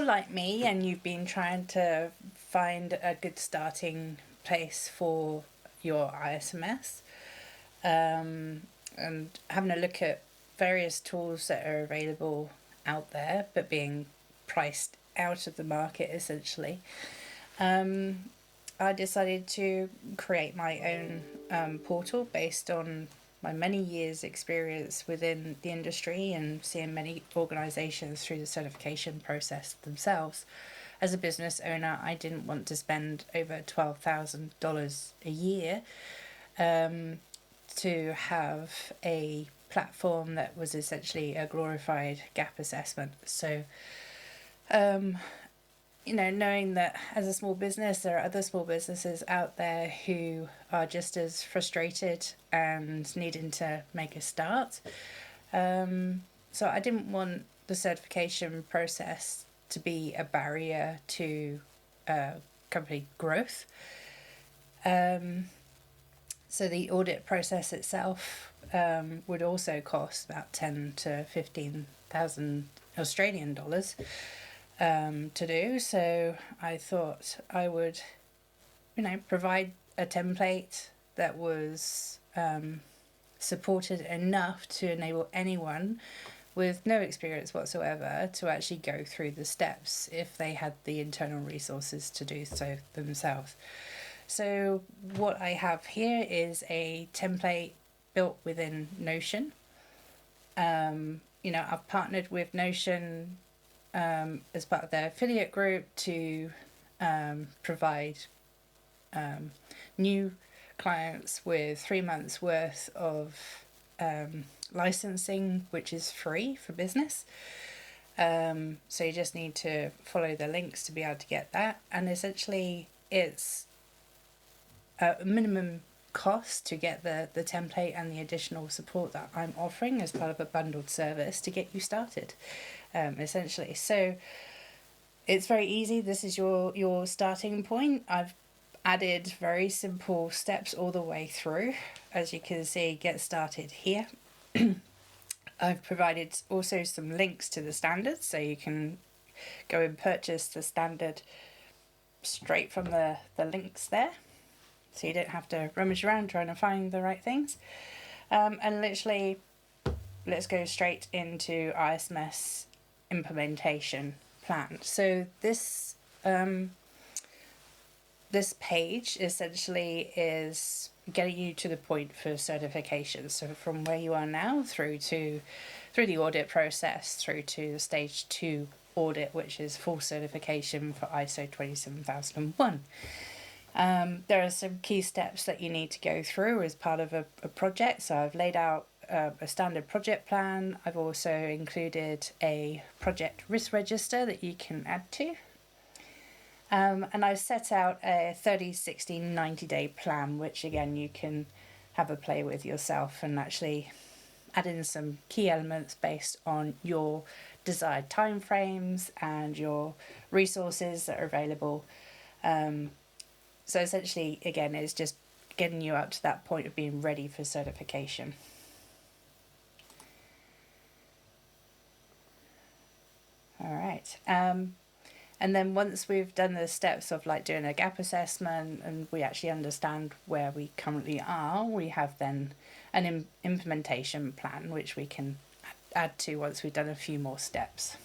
like me and you've been trying to find a good starting place for your ISMS, and having a look at various tools that are available out there but being priced out of the market essentially, I decided to create my own portal based on my many years' experience within the industry and seeing many organisations through the certification process themselves. As a business owner, I didn't want to spend over $12,000 a year to have a platform that was essentially a glorified gap assessment. So, knowing that as a small business, there are other small businesses out there who are just as frustrated and needing to make a start. So I didn't want the certification process to be a barrier to company growth. So the audit process itself would also cost about 10 to 15,000 Australian dollars to do. So I thought I would, provide a template that was supported enough to enable anyone with no experience whatsoever to actually go through the steps if they had the internal resources to do so themselves. So what I have here is a template built within Notion. I've partnered with Notion as part of their affiliate group to provide new clients with 3 months worth of licensing, which is free for business. So you just need to follow the links to be able to get that. And essentially it's a minimum cost to get the template and the additional support that I'm offering as part of a bundled service to get you started, essentially. So it's very easy. This is your starting point. I've added very simple steps all the way through. As you can see, get started here. I've provided also some links to the standards, so you can go and purchase the standard straight from the links there. So you don't have to rummage around trying to find the right things. And literally, let's go straight into ISMS implementation plan. So this page essentially is getting you to the point for certification. So from where you are now through the audit process, through to the stage 2 audit, which is full certification for ISO 27001. There are some key steps that you need to go through as part of a project. So I've laid out a standard project plan. I've also included a project risk register that you can add to. And I've set out a 30, 60, 90-day plan, which again you can have a play with yourself and actually add in some key elements based on your desired timeframes and your resources that are available. So essentially, again, it's just getting you up to that point of being ready for certification. All right. And then once we've done the steps of like doing a gap assessment and we actually understand where we currently are, we have then an implementation plan, which we can add to once we've done a few more steps.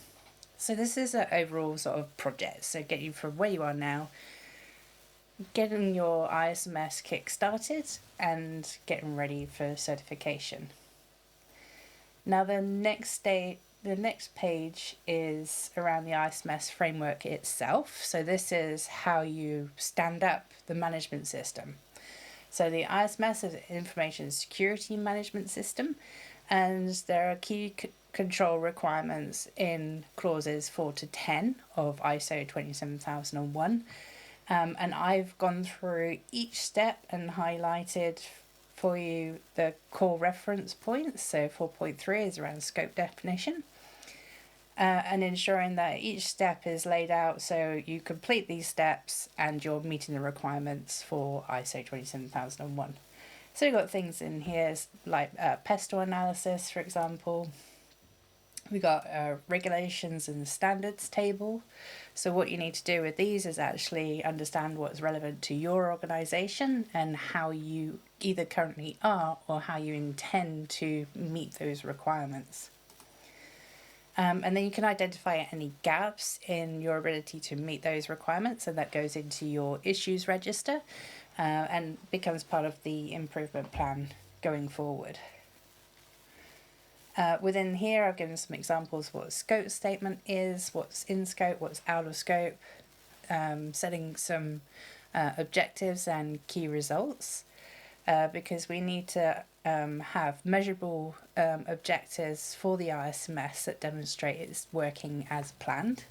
So this is an overall sort of project. So get you from where you are now, getting your ISMS kick started and getting ready for certification. Now the next page is around the ISMS framework itself. So this is how you stand up the management system. So the ISMS is an information security management system, and there are key control requirements in clauses 4 to 10 of ISO 27001. And I've gone through each step and highlighted for you the core reference points. So 4.3 is around scope definition, and ensuring that each step is laid out so you complete these steps and you're meeting the requirements for ISO 27001. So we've got things in here like pestle analysis, for example, We got a regulations and standards table. So what you need to do with these is actually understand what's relevant to your organisation and how you either currently are or how you intend to meet those requirements. And then you can identify any gaps in your ability to meet those requirements, and that goes into your issues register and becomes part of the improvement plan going forward. Within here, I've given some examples of what a scope statement is, what's in scope, what's out of scope, setting some objectives and key results, because we need to have measurable objectives for the ISMS that demonstrate it's working as planned.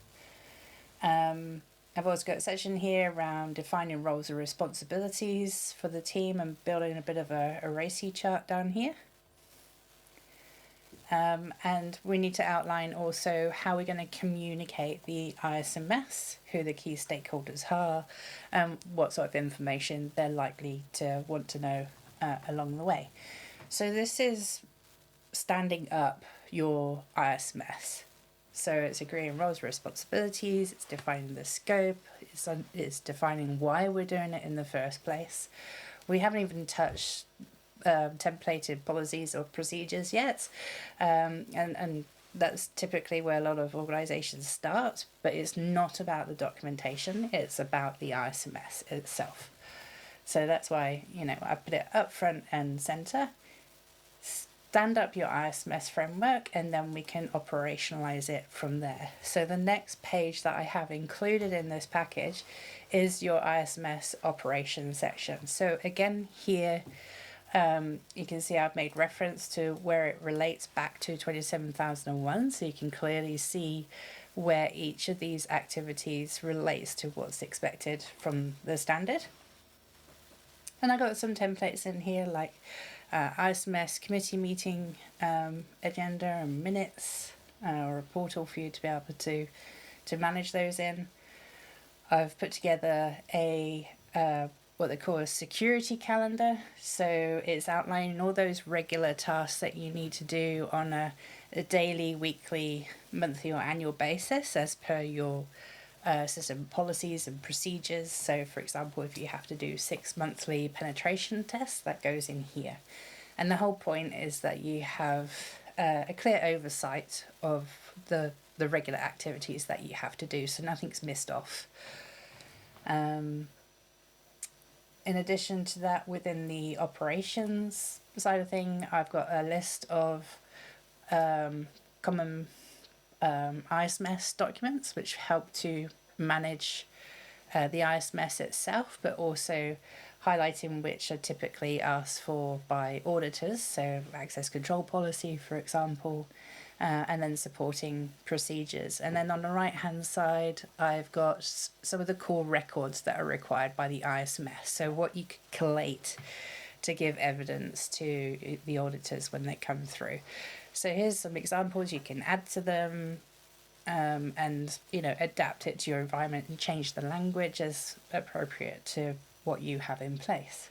I've also got a section here around defining roles and responsibilities for the team and building a bit of a RACI chart down here. And we need to outline also how we're going to communicate the ISMS, who the key stakeholders are, what sort of information they're likely to want to know along the way. So this is standing up your ISMS. So it's agreeing roles and responsibilities, it's defining the scope, it's defining why we're doing it in the first place. We haven't even touched templated policies or procedures yet, and that's typically where a lot of organisations start, but it's not about the documentation, it's about the ISMS itself. So that's why, I put it up front and centre. Stand up your ISMS framework and then we can operationalise it from there. So the next page that I have included in this package is your ISMS operations section. So again here, you can see I've made reference to where it relates back to 27001, so you can clearly see where each of these activities relates to what's expected from the standard. And I got some templates in here like ISMS committee meeting agenda and minutes, or a portal for you to be able to manage those in. I've put together a what they call a security calendar. So it's outlining all those regular tasks that you need to do on a daily, weekly, monthly or annual basis as per your system policies and procedures. So for example, if you have to do 6 monthly penetration tests, that goes in here. And the whole point is that you have a clear oversight of the regular activities that you have to do, so nothing's missed off. In addition to that, within the operations side of thing, I've got a list of common ISMS documents which help to manage the ISMS itself, but also highlighting which are typically asked for by auditors, so access control policy, for example, and then supporting procedures. And then on the right hand side, I've got some of the core records that are required by the ISMS, so what you could collate to give evidence to the auditors when they come through. So here's some examples you can add to them, and adapt it to your environment and change the language as appropriate to what you have in place.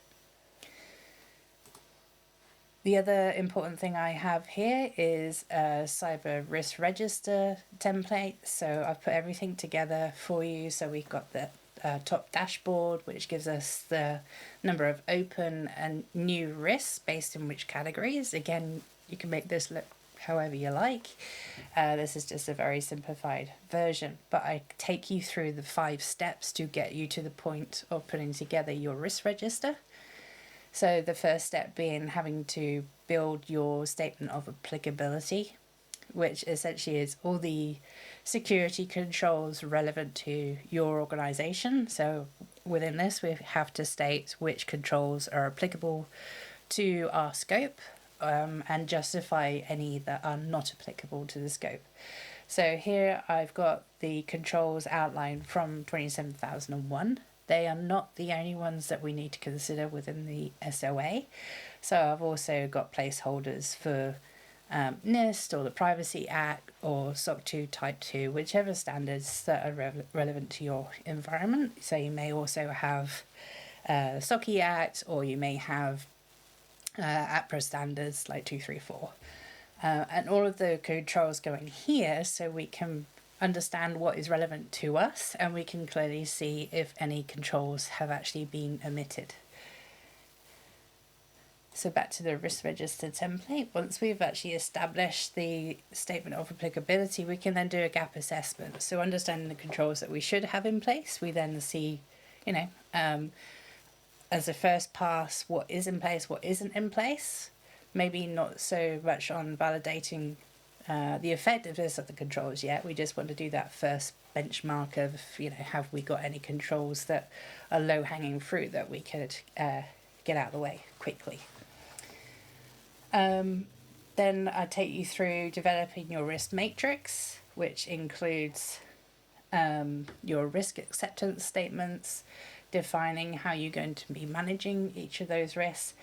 The other important thing I have here is a cyber risk register template. So I've put everything together for you. So we've got the top dashboard, which gives us the number of open and new risks based in which categories. Again, you can make this look however you like. This is just a very simplified version, but I take you through the 5 steps to get you to the point of putting together your risk register. So the first step being having to build your statement of applicability, which essentially is all the security controls relevant to your organisation. So within this, we have to state which controls are applicable to our scope, and justify any that are not applicable to the scope. So here I've got the controls outlined from 27001. They are not the only ones that we need to consider within the SOA. So I've also got placeholders for NIST or the Privacy Act or SOC 2 Type 2, whichever standards that are relevant to your environment. So you may also have SOCI Act, or you may have APRA standards like 234. and all of the controls go in here so we can understand what is relevant to us, and we can clearly see if any controls have actually been omitted. So back to the risk register template, once we've actually established the statement of applicability, we can then do a gap assessment. So understanding the controls that we should have in place, we then see, as a first pass, what is in place, what isn't in place. Maybe not so much on validating the effectiveness of the controls yet. We just want to do that first benchmark of, have we got any controls that are low-hanging fruit that we could get out of the way quickly. Then I take you through developing your risk matrix, which includes your risk acceptance statements, defining how you're going to be managing each of those risks,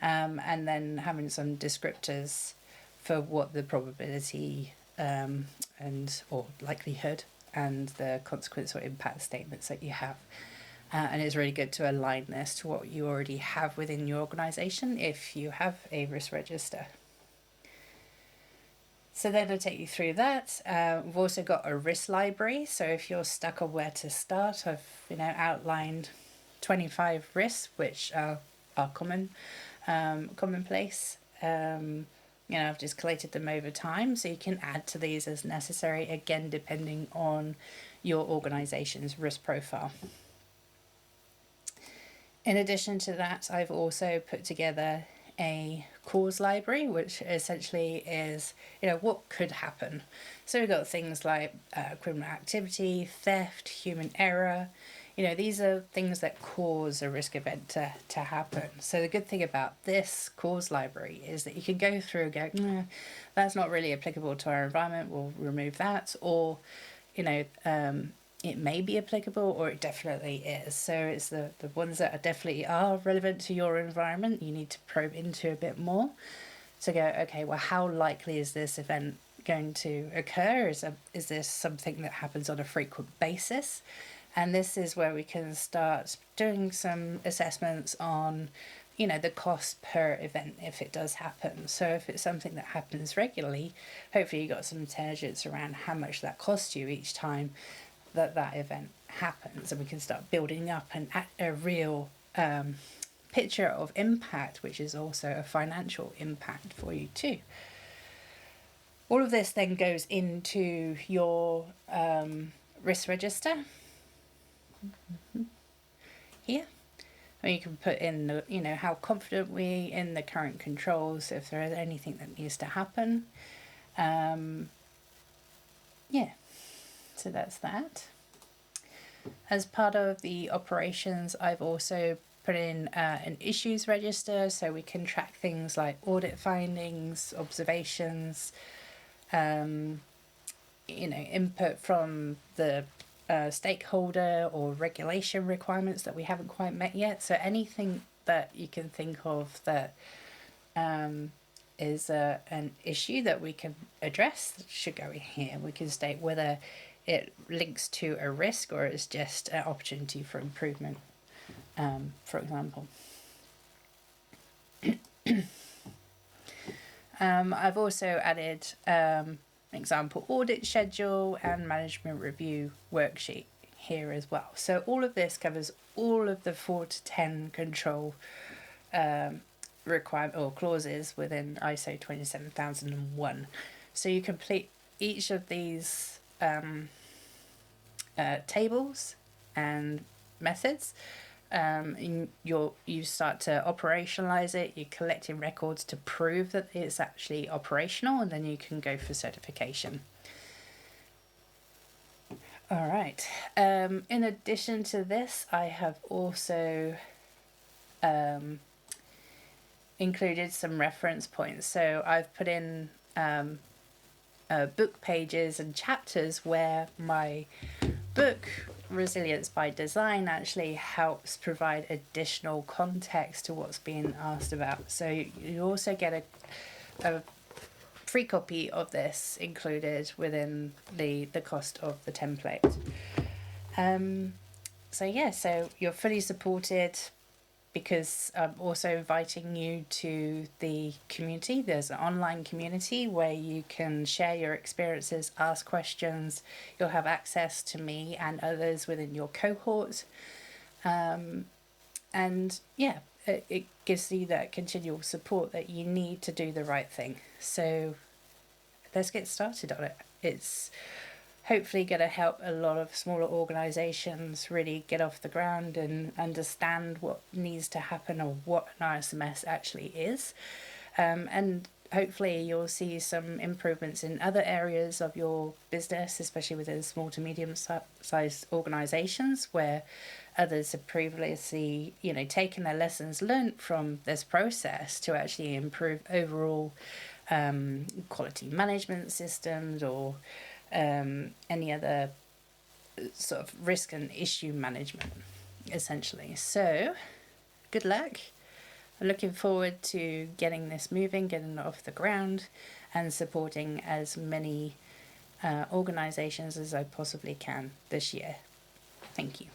and then having some descriptors for what the probability or likelihood and the consequence or impact statements that you have. And it's really good to align this to what you already have within your organisation if you have a risk register. So then I'll take you through that. We've also got a risk library. So if you're stuck on where to start, I've outlined 25 risks which are commonplace. I've just collated them over time, so you can add to these as necessary, again depending on your organisation's risk profile. In addition to that, I've also put together a cause library, which essentially is, what could happen. So we've got things like criminal activity, theft, human error. These are things that cause a risk event to happen. So the good thing about this cause library is that you can go through and go, that's not really applicable to our environment, we'll remove that. Or, it may be applicable, or it definitely is. So it's the ones that definitely are relevant to your environment, you need to probe into a bit more. So go, okay, well, how likely is this event going to occur? Is this something that happens on a frequent basis? And this is where we can start doing some assessments on, the cost per event if it does happen. So if it's something that happens regularly, hopefully you got some intelligence around how much that costs you each time that event happens, and we can start building up a real picture of impact, which is also a financial impact for you too. All of this then goes into your risk register here, where you can put in how confident we in the current controls, if there is anything that needs to happen. So that's that. As part of the operations, I've also put in an issues register, so we can track things like audit findings, observations, input from the stakeholder or regulation requirements that we haven't quite met yet. So anything that you can think of that is an issue that we can address should go in here. We can state whether it links to a risk or it's just an opportunity for improvement, for example. I've also added an example audit schedule and management review worksheet here as well. So all of this covers all of the 4 to 10 control requirement or clauses within ISO 27001. So you complete each of these tables and methods. You start to operationalize it. You're collecting records to prove that it's actually operational, and then you can go for certification. All right. In addition to this, I have also included some reference points. So I've put in book pages and chapters where my book Resilience by Design actually helps provide additional context to what's being asked about. So you also get a free copy of this included within the cost of the template. So you're fully supported because I'm also inviting you to the community. There's an online community where you can share your experiences, ask questions. You'll have access to me and others within your cohort. And yeah, it gives you that continual support that you need to do the right thing. So let's get started on it. It's hopefully going to help a lot of smaller organisations really get off the ground and understand what needs to happen or what an ISMS actually is. And hopefully you'll see some improvements in other areas of your business, especially within small to medium sized organisations where others have previously, taken their lessons learned from this process to actually improve overall quality management systems or any other sort of risk and issue management, essentially. So, good luck. I'm looking forward to getting this moving, getting it off the ground, and supporting as many organisations as I possibly can this year. Thank you.